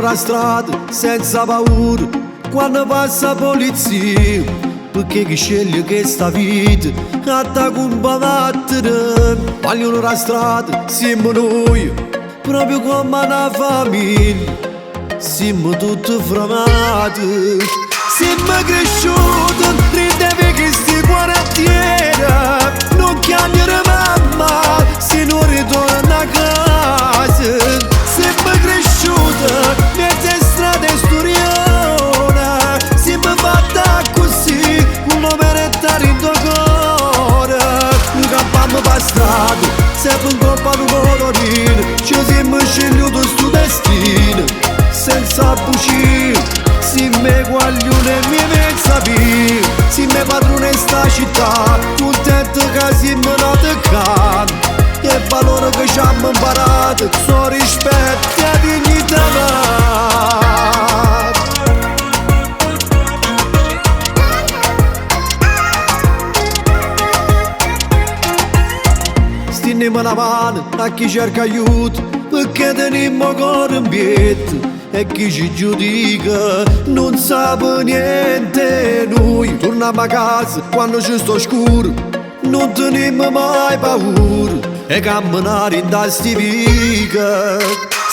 la strada senza paura quando passa polizia, perché chi sceglie questa vita atta combattere. Vogliono la strada, siamo noi, proprio come una famiglia, siamo tutti framati, siamo cresciuti, ridevi che sti quartiere, non chiamare mamma se non ritorna a casa, siamo cresciuti, mezza strada e storiona, siamo fatta così, uno per restare in tuo cuore, non campiamo per strada, sempre in colpa di colorino, ci siamo scegliuti sto destino, senza fucile. Si me guaglione mi vezza via, si me padrone sta città, contento che siamo nati qua, e valore che ci abbiamo imparato, so rispetto e dignità. Stiamo una mano a chi cerca aiuto, perché teniamo cuore in piedi. E chi ci giudica non sa niente. Noi torniamo a casa quando ci sto scuro, non teniamo mai paura e camminare in tasti vica.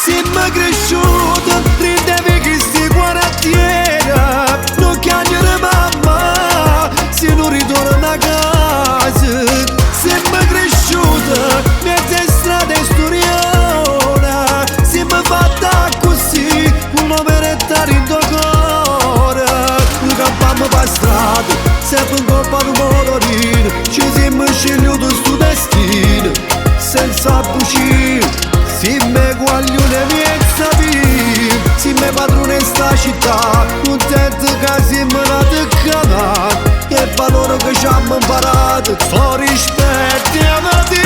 Siamo cresciuti, ridevi che sti quartiere, non chiamare mamma se non ritorna a casa. Siamo cresciuti, mezza strada e storiona, siamo fatta così, uno per restare in tuo cuore. Non campiamo per strada, sempre in colpa di colorino, ci siamo scegliuti sto destino, senza fucile, si me guaglione miezza via, si me padrone sta città, contento che siamo nati qua, e valore che ci abbiamo imparato, so rispetto e amati.